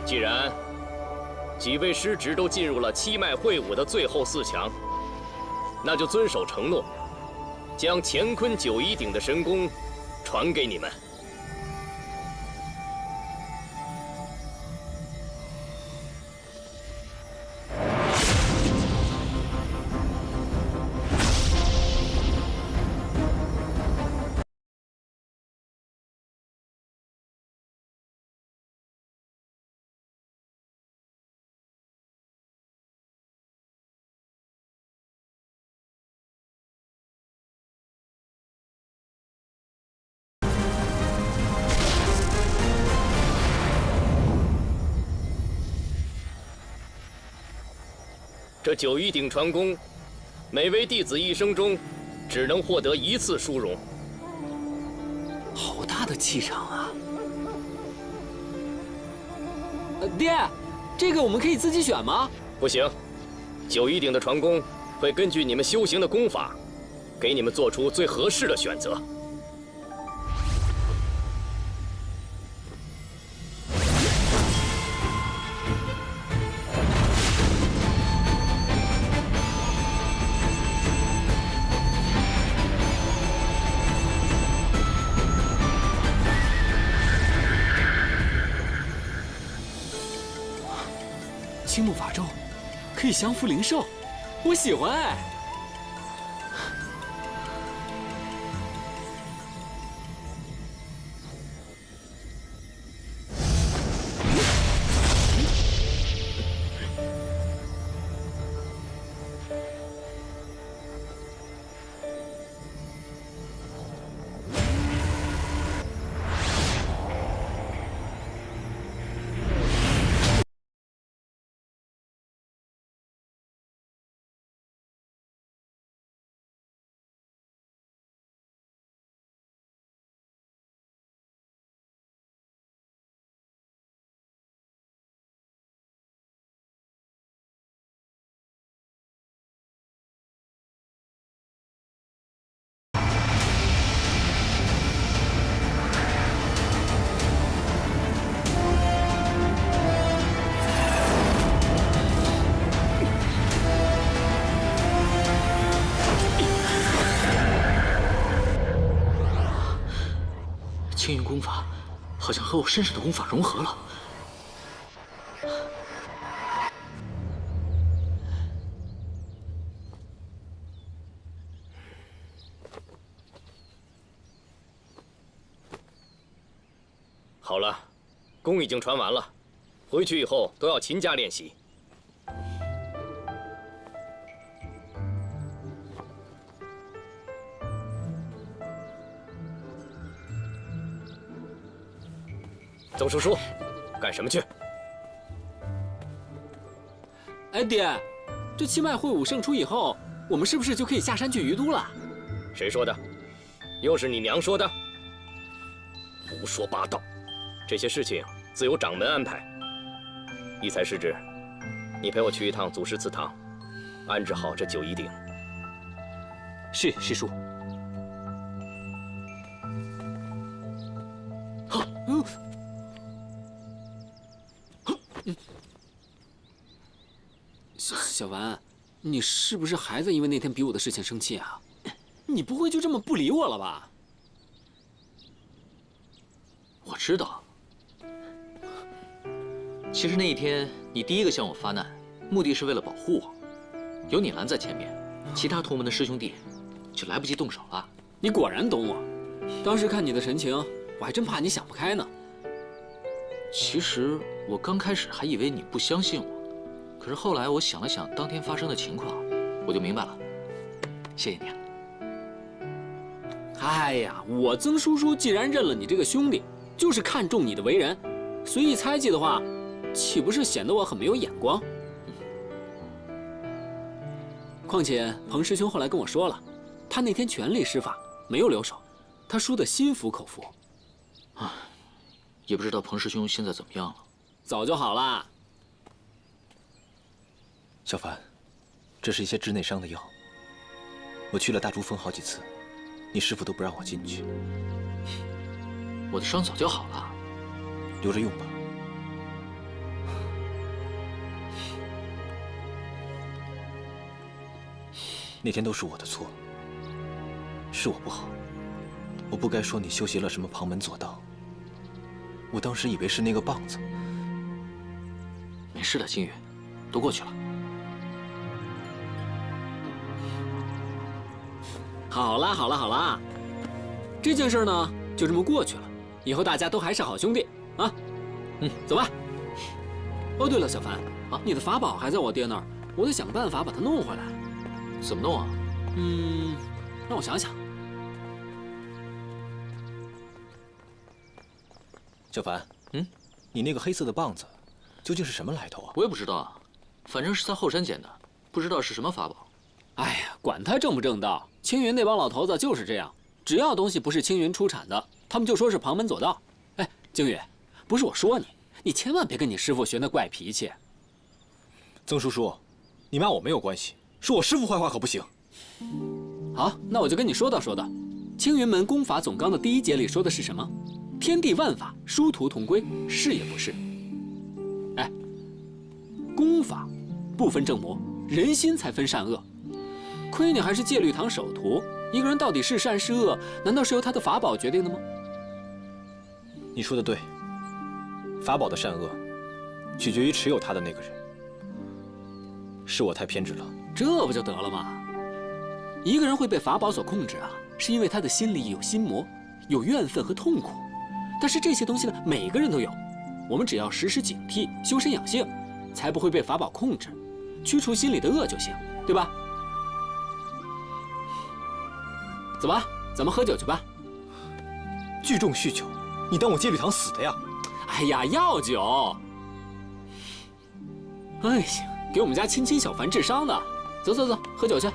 既然几位师侄都进入了七脉会武的最后4强，那就遵守承诺，将乾坤九仪鼎的神功传给你们。这九仪鼎传功，每位弟子一生中只能获得1次殊荣。好大的气场啊！爹，这个我们可以自己选吗？不行，九仪鼎的传功会根据你们修行的功法，给你们做出最合适的选择。青木法咒可以降服灵兽，我喜欢哎。青云功法好像和我身上的功法融合了。好了，功已经传完了，回去以后都要勤加练习。曾叔叔，干什么去？哎，爹，这七脉会武胜出以后，我们是不是就可以下山去于都了？谁说的？又是你娘说的？胡说八道！这些事情自有掌门安排。一才师侄，你陪我去一趟祖师祠堂，安置好这九仪鼎。是师叔。小丸，你是不是还在因为那天比武的事情生气啊？你不会就这么不理我了吧？我知道。其实那一天你第一个向我发难，目的是为了保护我。有你拦在前面，其他同门的师兄弟就来不及动手了。你果然懂我。当时看你的神情，我还真怕你想不开呢。其实我刚开始还以为你不相信我。可是后来我想了想当天发生的情况，我就明白了。谢谢你啊！哎呀，我曾叔叔既然认了你这个兄弟，就是看重你的为人，随意猜忌的话，岂不是显得我很没有眼光？况且彭师兄后来跟我说了，他那天全力施法，没有留手，他输得心服口服。啊，也不知道彭师兄现在怎么样了。早就好了。小凡，这是一些治内伤的药。我去了大珠峰好几次，你师父都不让我进去。我的伤早就好了，留着用吧。那天都是我的错，是我不好，我不该说你修习了什么旁门左道。我当时以为是那个棒子。没事的，金宇，都过去了。好啦好啦好啦，这件事呢就这么过去了，以后大家都还是好兄弟啊。走吧。哦，对了，小凡啊，你的法宝还在我爹那儿，我得想办法把它弄回来。怎么弄啊？让我想想。小凡，你那个黑色的棒子究竟是什么来头啊？我也不知道啊，反正是在后山捡的，不知道是什么法宝。哎呀，管他正不正道，青云那帮老头子就是这样，只要东西不是青云出产的，他们就说是旁门左道。哎，景宇，不是我说你，你千万别跟你师傅学那怪脾气。曾叔叔，你骂我没有关系，说我师傅坏话可不行。好，那我就跟你说道说道。青云门功法总纲的第1节里说的是什么？天地万法，殊途同归，是也不是？哎，功法不分正魔，人心才分善恶。亏你还是戒律堂首徒，一个人到底是善是恶，难道是由他的法宝决定的吗？你说的对，法宝的善恶取决于持有它的那个人。是我太偏执了。这不就得了吗？一个人会被法宝所控制啊，是因为他的心里有心魔，有怨愤和痛苦。但是这些东西呢，每个人都有，我们只要时时警惕，修身养性，才不会被法宝控制，驱除心里的恶就行，对吧？走吧，咱们喝酒去吧。聚众酗酒，你当我戒律堂死的呀？哎呀，要酒！哎呀，给我们家亲亲小凡治伤的。走走走，喝酒去。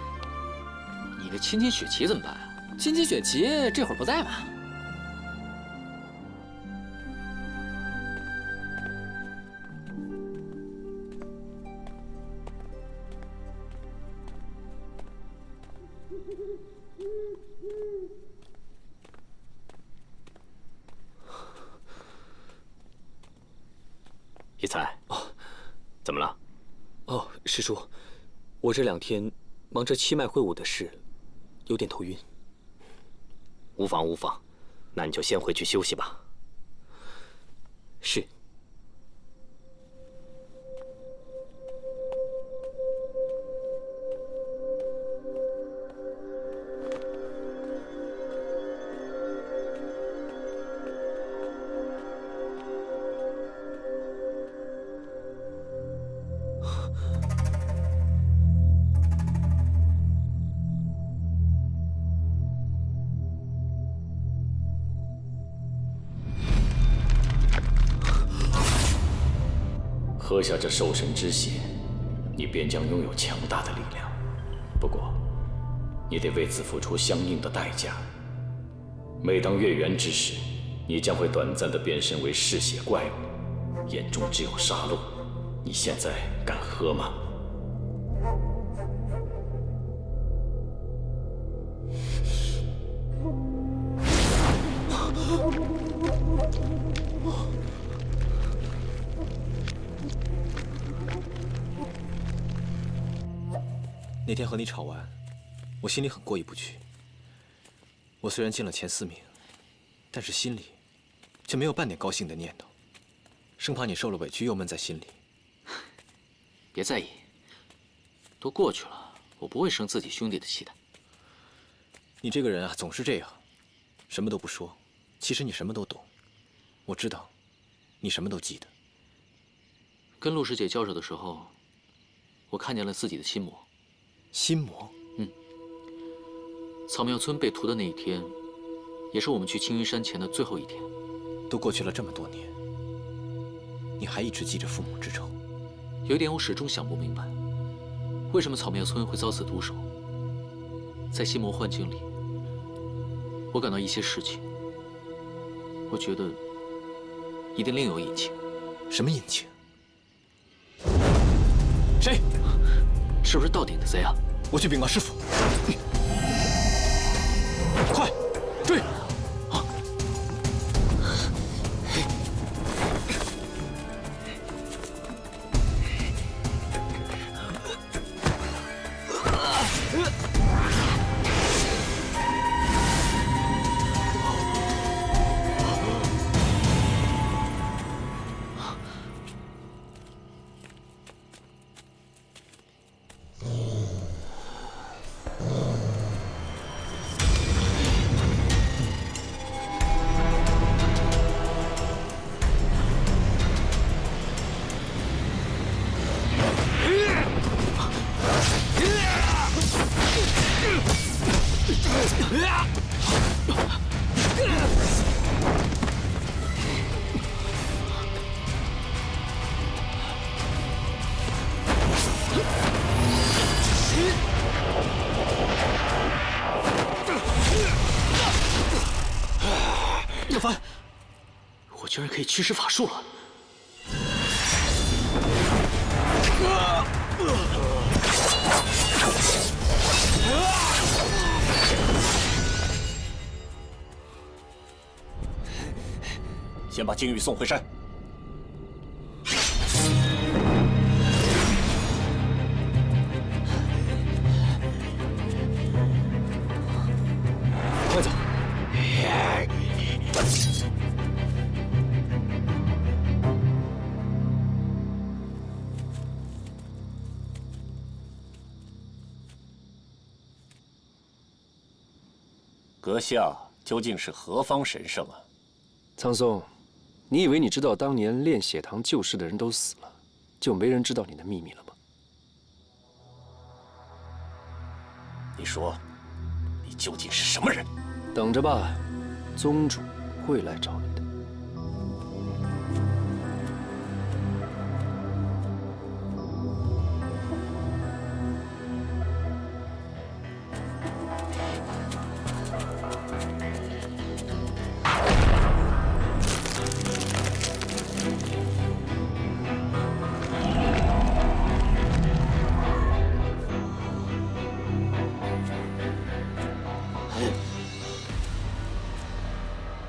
你的亲亲雪琪怎么办啊？亲亲雪琪这会儿不在嘛。一才，怎么了？哦，师叔，我这2天忙着七脉会武的事，有点头晕。无妨无妨，那你就先回去休息吧。是。喝下这兽神之血，你便将拥有强大的力量。不过，你得为此付出相应的代价。每当月圆之时，你将会短暂地变身为嗜血怪物，眼中只有杀戮。你现在敢喝吗？那天和你吵完，我心里很过意不去。我虽然进了前4名，但是心里却没有半点高兴的念头，生怕你受了委屈又闷在心里。别在意，都过去了，我不会生自己兄弟的气的。你这个人啊，总是这样，什么都不说，其实你什么都懂。我知道，你什么都记得。跟陆师姐交手的时候，我看见了自己的心魔。心魔？草庙村被屠的那一天，也是我们去青云山前的最后一天。都过去了这么多年，你还一直记着父母之仇。有一点我始终想不明白，为什么草庙村会遭此毒手？在心魔幻境里，我感到一些事情，我觉得一定另有隐情。什么隐情？谁？是不是盗鼎的贼啊？我去禀告师傅。快，追！帆，我居然可以驱使法术了！先把金玉送回山。快走！阁下究竟是何方神圣啊？苍松，你以为你知道当年炼血堂救世的人都死了，就没人知道你的秘密了吗？你说，你究竟是什么人？等着吧，宗主会来找你的。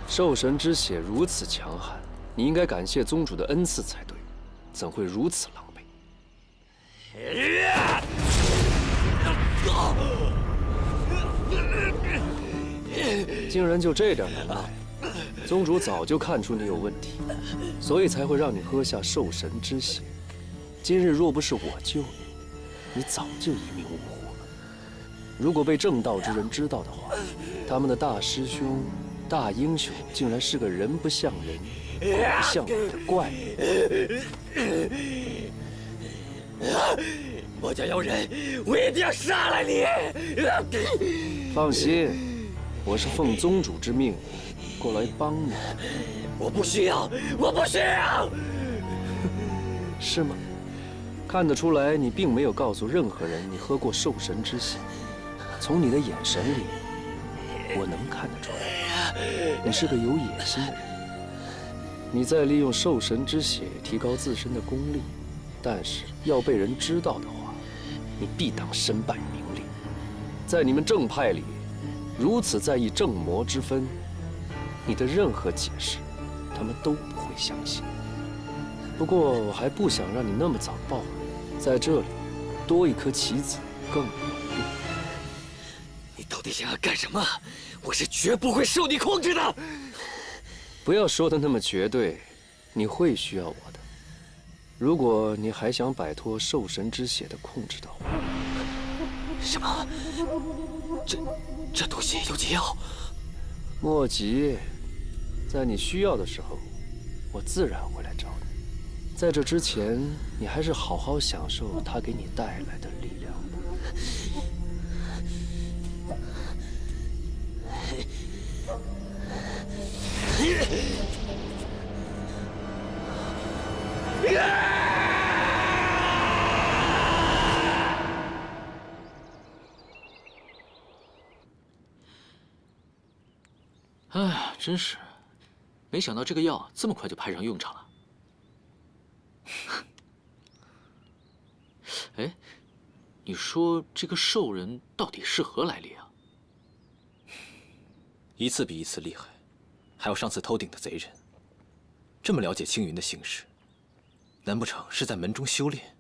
兽神之血如此强悍，你应该感谢宗主的恩赐才对，怎会如此狼狈？竟然就这点能耐，宗主早就看出你有问题，所以才会让你喝下兽神之血。今日若不是我救你，你早就一命呜呼了。如果被正道之人知道的话，他们的大师兄、大英雄竟然是个人不像人、鬼不像鬼的怪物。我叫妖人，我一定要杀了你！放心，我是奉宗主之命过来帮你。我不需要，我不需要！是吗？看得出来，你并没有告诉任何人你喝过兽神之血。从你的眼神里，我能看得出来，你是个有野心的人。你在利用兽神之血提高自身的功力，但是要被人知道的话，你必当身败名裂。在你们正派里，如此在意正魔之分，你的任何解释，他们都不会相信。不过我还不想让你那么早暴露，在这里多一颗棋子更有用。你到底想要干什么？我是绝不会受你控制的！不要说的那么绝对，你会需要我的。如果你还想摆脱兽神之血的控制的话。什么？这东西有解药？莫急，在你需要的时候，我自然会来找你。在这之前，你还是好好享受它给你带来的力量吧。哎，真是，没想到这个药这么快就派上用场了。哎，你说这个兽人到底是何来历啊？一次比一次厉害，还有上次偷鼎的贼人。这么了解青云的行事，难不成是在门中修炼？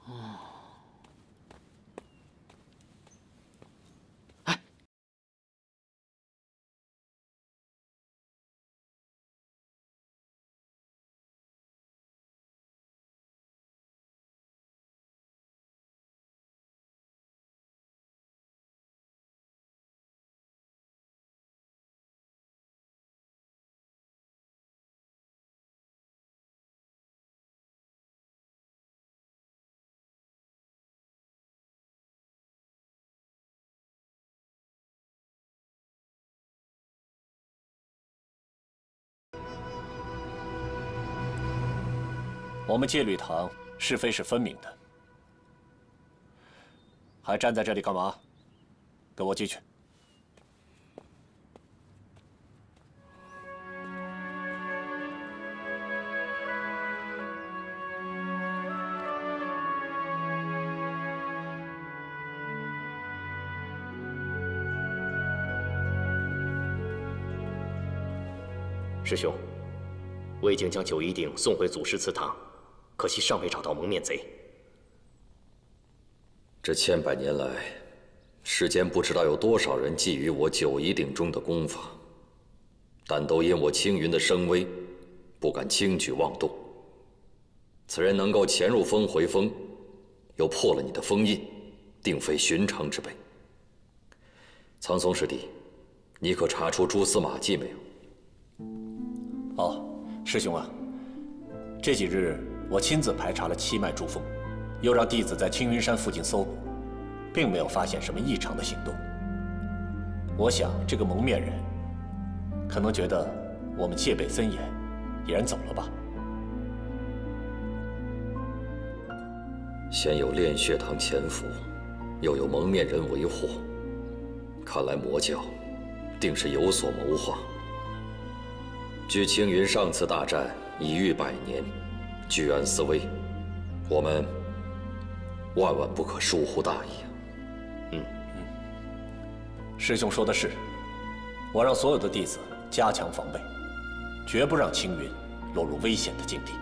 哦。我们戒律堂是非是分明的，还站在这里干嘛？跟我进去。师兄，我已经将九一鼎送回祖师祠堂，可惜尚未找到蒙面贼。这千百年来，世间不知道有多少人觊觎我九一鼎中的功法，但都因我青云的声威，不敢轻举妄动。此人能够潜入封回峰，又破了你的封印，定非寻常之辈。苍松师弟，你可查出蛛丝马迹没有？哦，师兄啊，这几日我亲自排查了七脉珠峰，又让弟子在青云山附近搜捕，并没有发现什么异常的行动。我想这个蒙面人可能觉得我们戒备森严，已然走了吧。先有炼血堂潜伏，又有蒙面人为祸，看来魔教定是有所谋划。距青云上次大战已逾100年，居安思危，我们万万不可疏忽大意。师兄说的是，我让所有的弟子加强防备，绝不让青云落入危险的境地。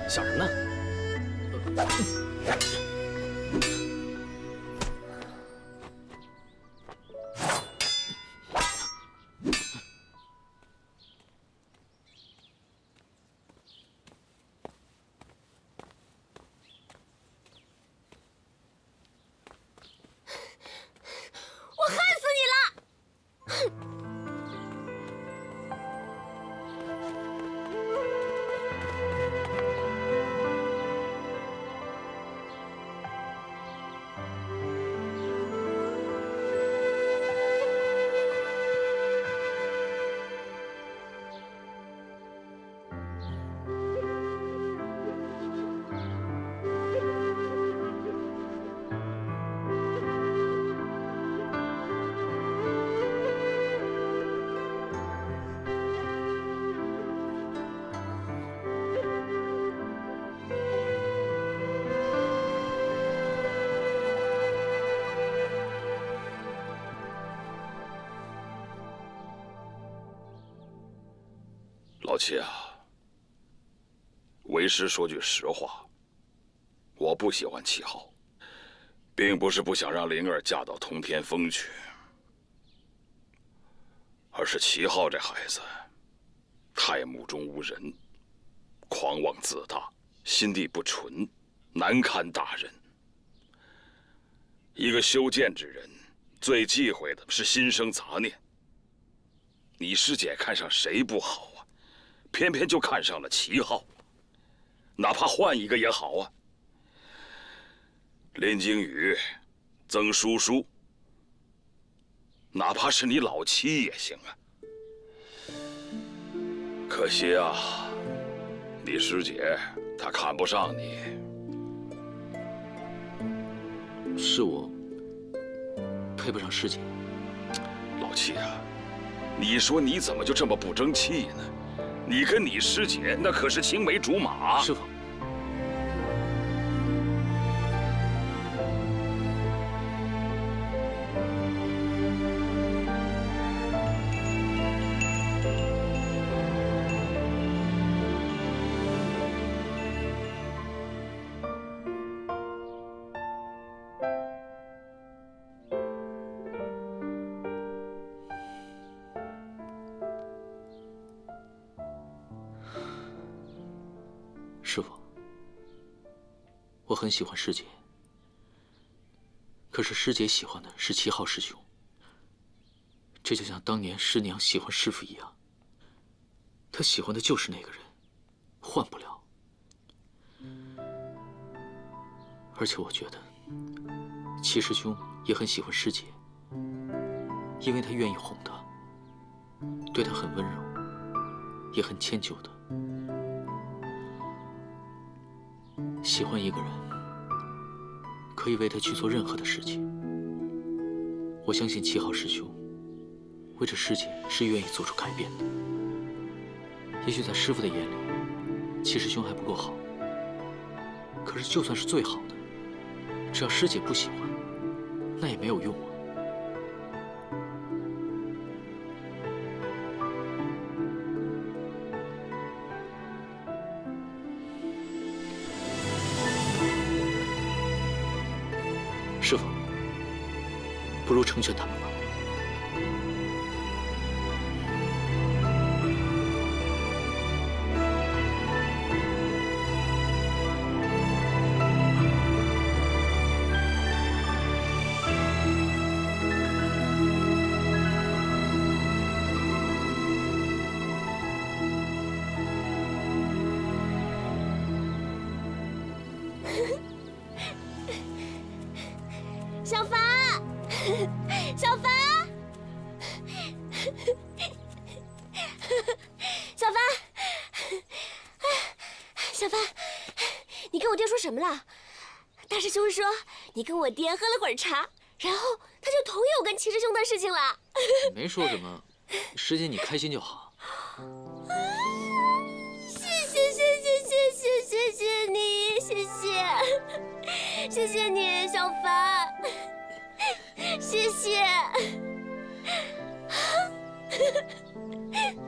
想什么呢？我恨死你了！老七啊，为师说句实话，我不喜欢齐浩，并不是不想让灵儿嫁到通天峰去，而是齐浩这孩子太目中无人，狂妄自大，心地不纯，难堪大人。一个修剑之人，最忌讳的是心生杂念。你师姐看上谁不好啊？偏偏就看上了齐浩，哪怕换一个也好啊。林惊羽、曾叔叔，哪怕是你老七也行啊。可惜啊，你师姐她看不上你。是我配不上师姐。老七啊，你说你怎么就这么不争气呢？你跟你师姐那可是青梅竹马。师傅，师傅，我很喜欢师姐，可是师姐喜欢的是齐浩师兄，这就像当年师娘喜欢师傅一样，她喜欢的就是那个人，换不了。而且我觉得，齐师兄也很喜欢师姐，因为他愿意哄她，对她很温柔，也很迁就她。喜欢一个人，可以为他去做任何的事情。我相信7号师兄为这师姐是愿意做出改变的。也许在师父的眼里，齐师兄还不够好，可是就算是最好的，只要师姐不喜欢，那也没有用啊。师父，不如成全他们吧。小凡，小凡，小凡，小凡，你跟我爹说什么了？大师兄说你跟我爹喝了会儿茶，然后他就同意我跟齐师兄的事情了。没说什么，师姐你开心就好。谢谢你，谢谢你，小凡，谢谢，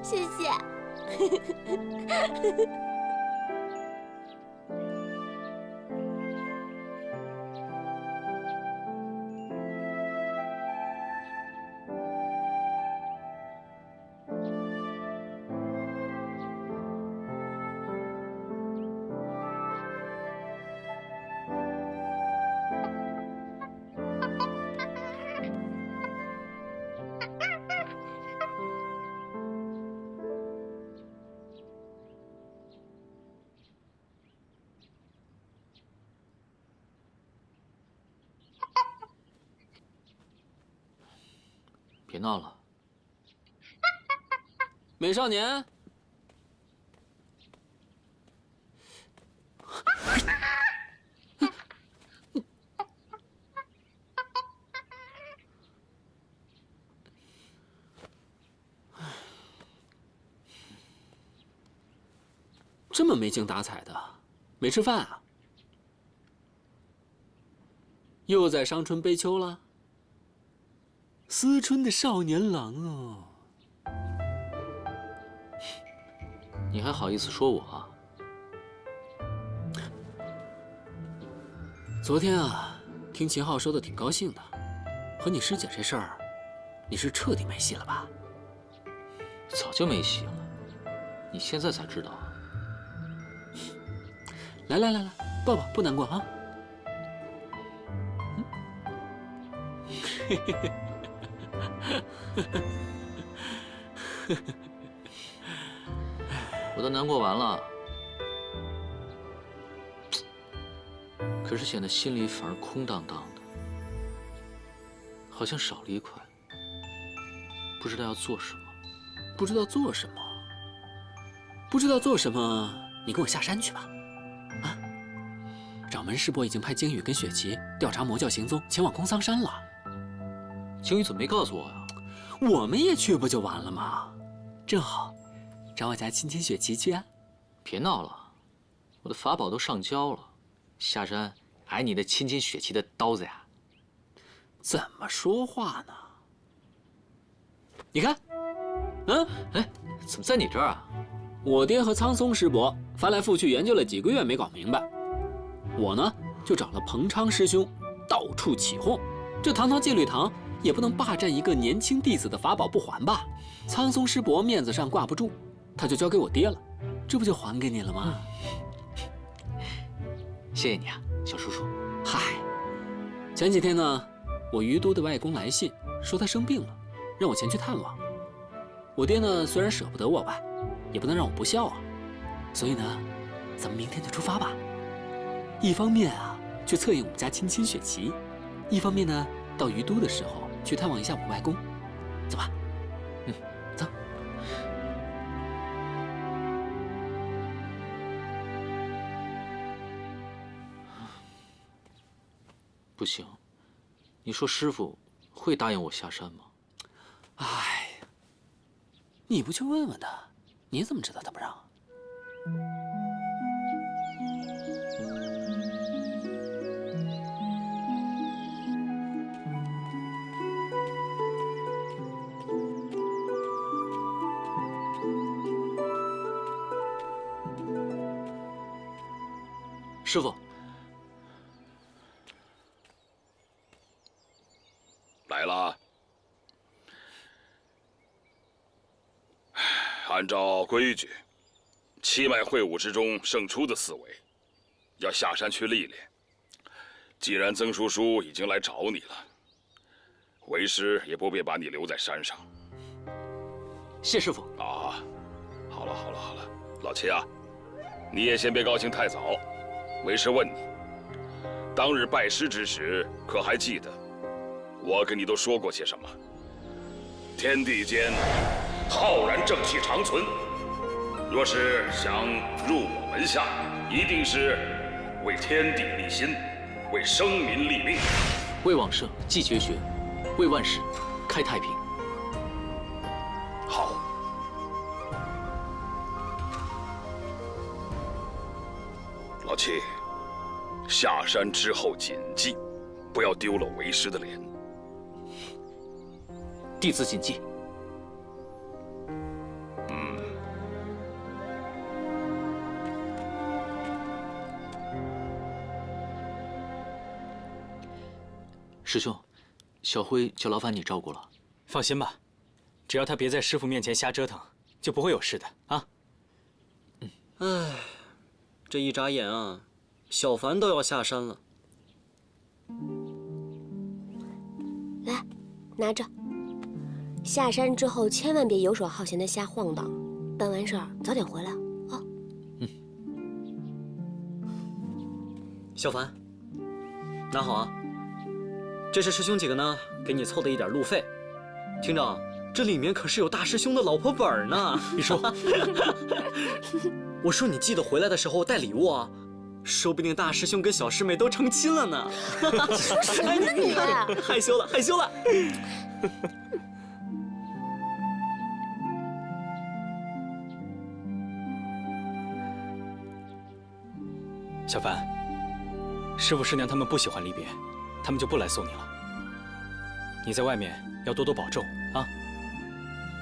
谢谢。别闹了，美少年。这么没精打采的，没吃饭啊？又在伤春悲秋了？思春的少年郎哦，你还好意思说我啊？昨天啊，听秦昊说的挺高兴的，和你师姐这事儿，你是彻底没戏了吧？早就没戏了，你现在才知道。来，抱抱，不难过啊。嘿嘿嘿。我都难过完了，可是显得心里反而空荡荡的，好像少了一块，不知道要做什么。不知道做什么？不知道做什么？你跟我下山去吧。啊！掌门师伯已经派鲸羽跟雪琪调查魔教行踪，前往空桑山了。鲸羽怎么没告诉我呀？我们也去不就完了吗？正好，找我家亲亲雪琪去啊！别闹了，我的法宝都上交了，下山挨你的亲亲雪琪的刀子呀！怎么说话呢？你看，哎，怎么在你这儿啊？我爹和苍松师伯翻来覆去研究了几个月没搞明白，我呢就找了彭昌师兄到处起哄，这堂堂戒律堂也不能霸占一个年轻弟子的法宝不还吧？苍松师伯面子上挂不住，他就交给我爹了，这不就还给你了吗？谢谢你啊，小叔叔。嗨，前几天呢，我于都的外公来信说他生病了，让我前去探望。我爹呢虽然舍不得我吧，也不能让我不孝啊，所以呢，咱们明天就出发吧。一方面啊，去策应我们家亲亲血旗，一方面呢，到于都的时候去探望一下我外公，走吧。走。不行，你说师傅会答应我下山吗？哎，你不去问问他，你怎么知道他不让？师傅，来了。按照规矩，七脉会武之中胜出的4位，要下山去历练。既然曾叔叔已经来找你了，为师也不便把你留在山上。谢师傅。啊，好了，老七啊，你也先别高兴太早。为师问你，当日拜师之时，可还记得我跟你都说过些什么？天地间浩然正气长存，若是想入我门下，一定是为天地立心，为生民立命，为往圣继绝学，为万世开太平。好。老七，下山之后谨记，不要丢了为师的脸。弟子谨记。师兄，小辉就劳烦你照顾了。放心吧，只要他别在师傅面前瞎折腾，就不会有事的啊。唉，这一眨眼啊，小凡都要下山了。来，拿着。下山之后千万别游手好闲的瞎晃荡，办完事儿早点回来啊。小凡，拿好啊。这是师兄几个呢给你凑的一点路费，厅长，这里面可是有大师兄的老婆本呢。你说，我说你记得回来的时候带礼物啊，说不定大师兄跟小师妹都成亲了呢。什么呢你？害羞了，害羞了。小凡，师傅师娘他们不喜欢离别，他们就不来送你了。你在外面要多多保重啊！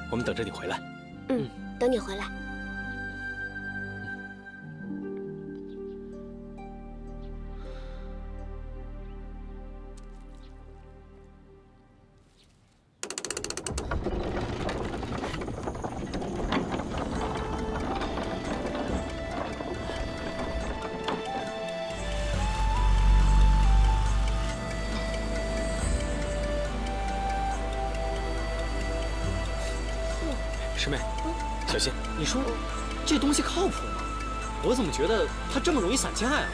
我们等着你回来。等你回来。师妹，小心！你说这东西靠谱吗？我怎么觉得它这么容易散架呀？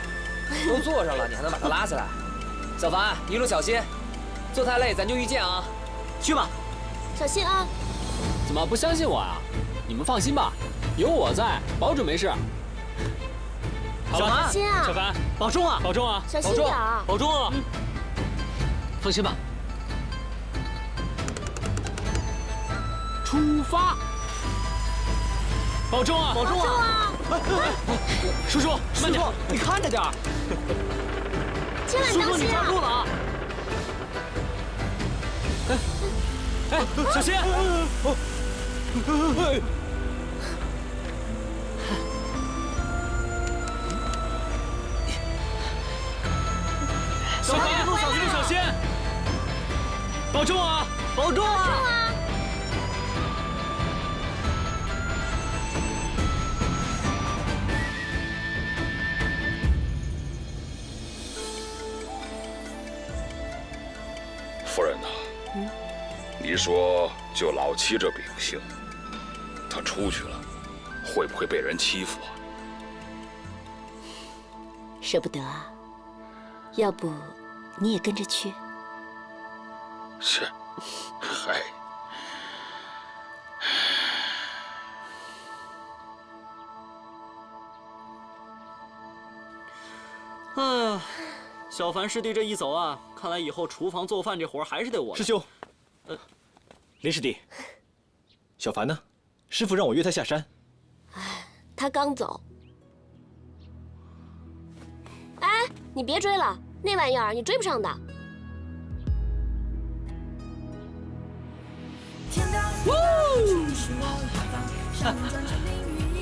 都坐上了，你还能把它拉起来？小凡，一路小心，坐太累咱就遇见啊！去吧，小心啊！怎么不相信我啊？你们放心吧，有我在，保准没事。小凡，小心啊！小凡，保重啊！保重啊！小心点儿！保重啊！放心吧。出发！保重啊！保重啊！叔叔，慢点！你看着点儿！千万叔叔，你当心啊！抓住了啊！哎，小心！小凡，一路小心！保重啊！保重啊！夫人呐，你说就老七这秉性，他出去了，会不会被人欺负啊？舍不得啊，要不你也跟着去？是，嗨。哎呀，小凡师弟这一走啊，看来以后厨房做饭这活还是得我。师兄，林师弟，小凡呢？师傅让我约他下山。他刚走。哎，你别追了，那玩意儿你追不上的。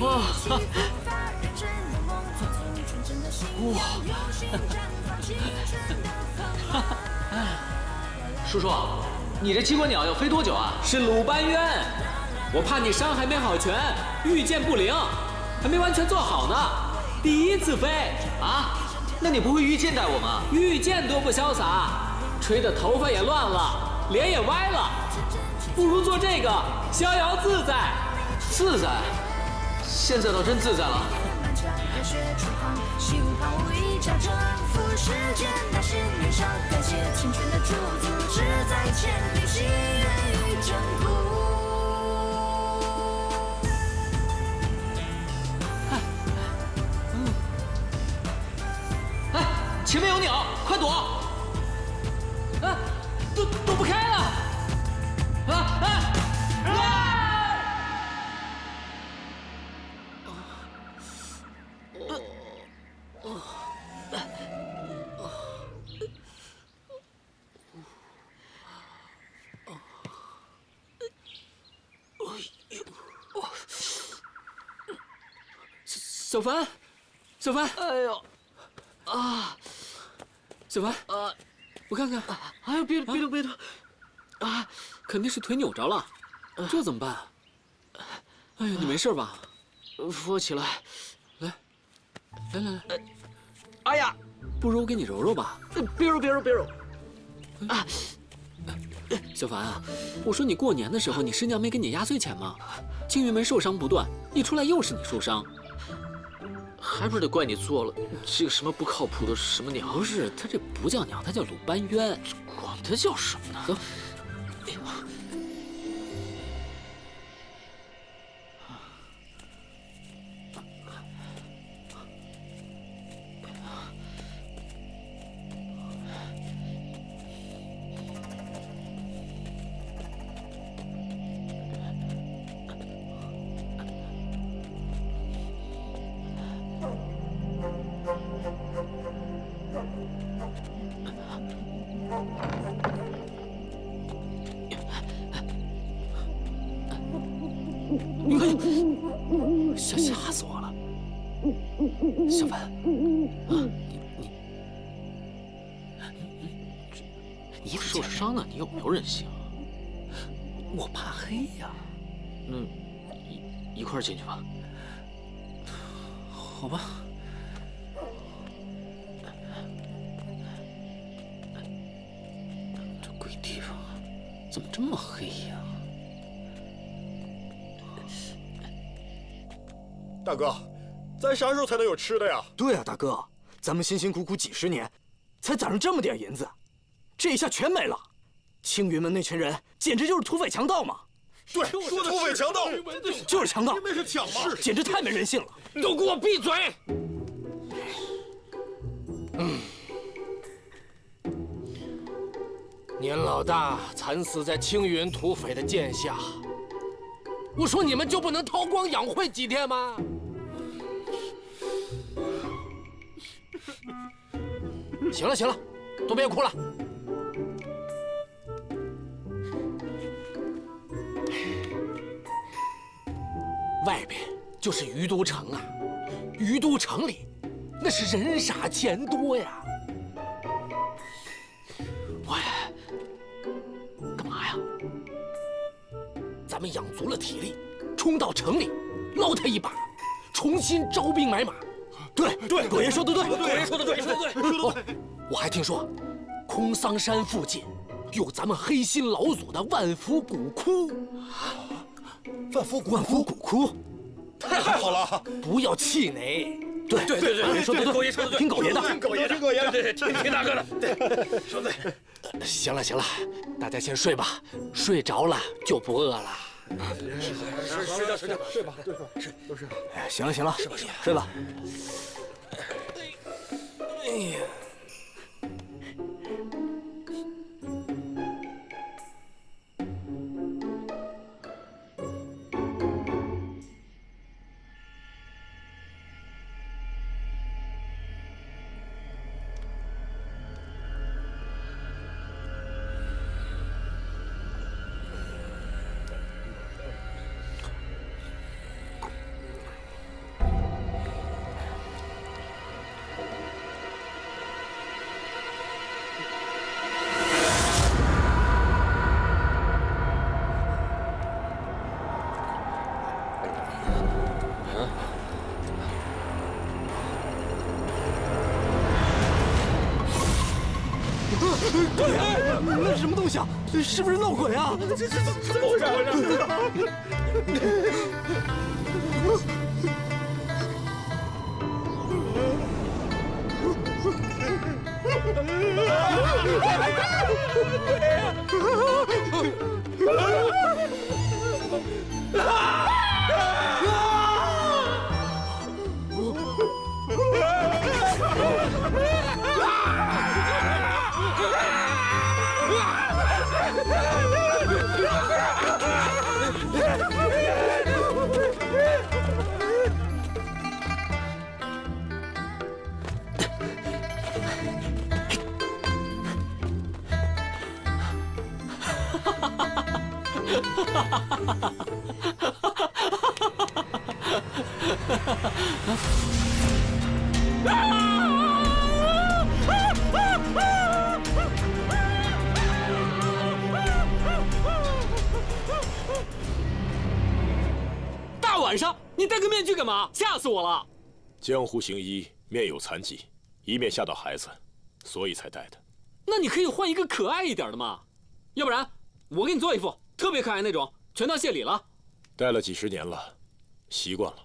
哇！哇！叔叔，你这七国鸟要飞多久啊？是鲁班渊，我怕你伤还没好全，御剑不灵，还没完全做好呢，第一次飞啊？那你不会御剑带我吗？御剑多不潇洒，吹的头发也乱了，脸也歪了，不如做这个逍遥自在。自在？现在倒真自在了。哎，前面有鸟，快躲！啊，躲不开了！啊啊！小凡，小凡，哎呦，啊，小凡，我看看，哎呦，别动，啊，肯定是腿扭着了，这怎么办？哎呀，你没事吧？扶我起来，来，哎呀，不如我给你揉揉吧。别揉，啊，小凡啊，我说你过年的时候，你师娘没给你压岁钱吗？青云门受伤不断，一出来又是你受伤。还不是得怪你做了这个什么不靠谱的什么鸟？不是，他这不叫鸟，他叫鲁班渊。管他叫什么呢？走。哎呦，吓死我了！小凡，啊，你受伤了，你有没有忍性？我怕黑呀。那一块进去吧。好吧。这鬼地方怎么这么黑呀？大哥，咱啥时候才能有吃的呀？对啊，大哥，咱们辛辛苦苦几十年，才攒上这么点银子，这一下全没了。青云门那群人简直就是土匪强盗嘛！对，说的土匪强盗，就是强盗，那是抢嘛！简直太没人性了！都给我闭嘴！年老大惨死在青云土匪的剑下，我说你们就不能韬光养晦几天吗？行了，都别哭了。外边就是于都城啊，于都城里那是人傻钱多呀。喂，干嘛呀？咱们养足了体力，冲到城里捞他一把，重新招兵买马。对，狗爷说的对，狗爷说的对，哦，我还听说，空桑山附近有咱们黑心老祖的万福古窟。万福古窟，太好了！不要气馁，对，对，说的对，狗爷说的对，听狗爷的，听狗爷的，对，听大哥的，对，说的对。行了，大家先睡吧，睡着了就不饿了。睡吧，都睡。哎，行了，睡吧。哎呀。 那是什么东西啊？是不是闹鬼啊？这怎么回事？大晚上你戴个面具干嘛？吓死我了！江湖行医，面有残疾，以免吓到孩子，所以才戴的。那你可以换一个可爱一点的嘛，要不然我给你做一副特别可爱那种，全当谢礼了。戴了几十年了，习惯了。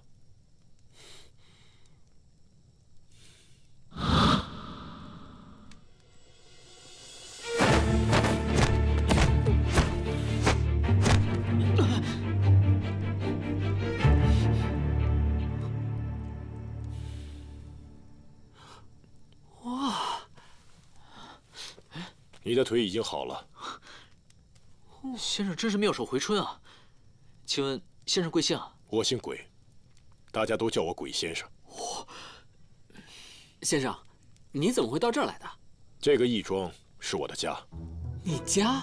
哇！你的腿已经好了。先生真是妙手回春啊！请问先生贵姓啊？我姓鬼，大家都叫我鬼先生。先生，你怎么会到这儿来的？这个义庄是我的家。你家？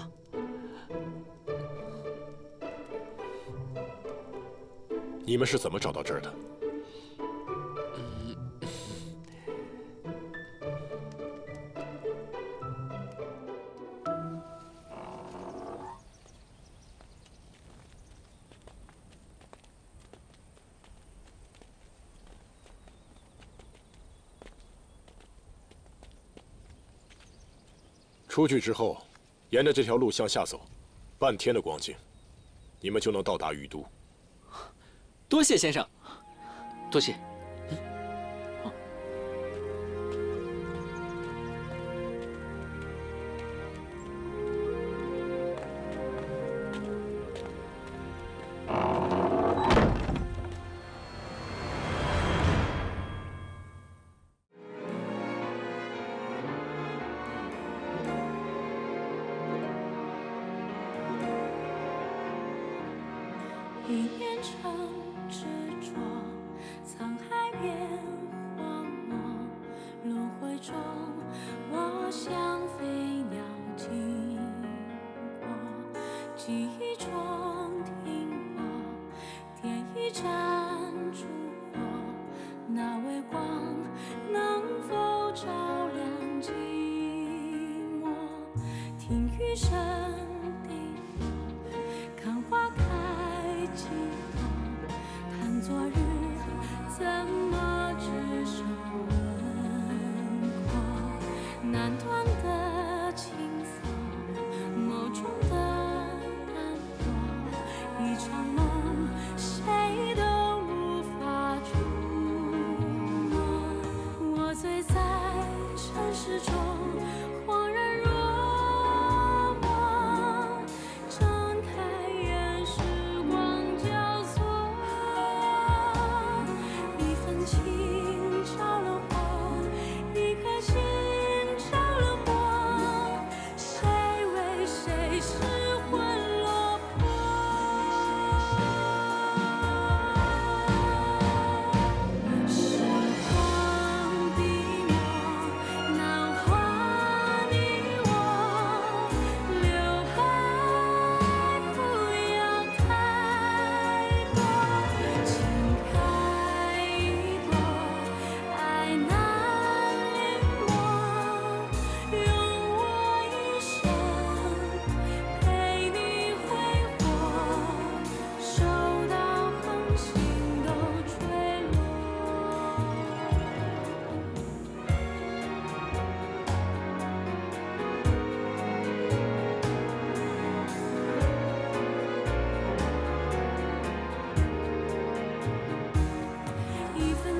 你们是怎么找到这儿的？出去之后，沿着这条路向下走，半天的光景，你们就能到达玉都。多谢先生，多谢。一念成执着，沧海变荒漠，轮回中，我像飞鸟经过，记忆中停泊，点一盏烛火，那微光能否照亮寂寞？听雨声滴落，看花开。寂寞，叹昨日怎么只剩轮廓？难断的情愫，眸中的淡漠，一场梦，谁都无法触摸。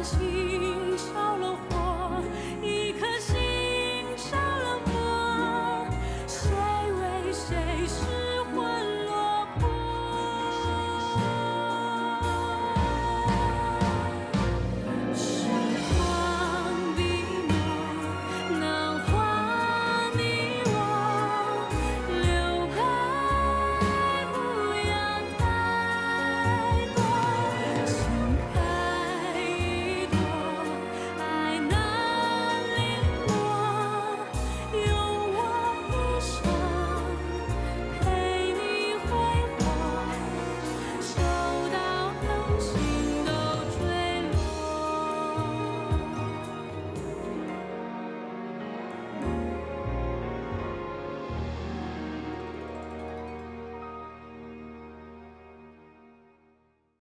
心。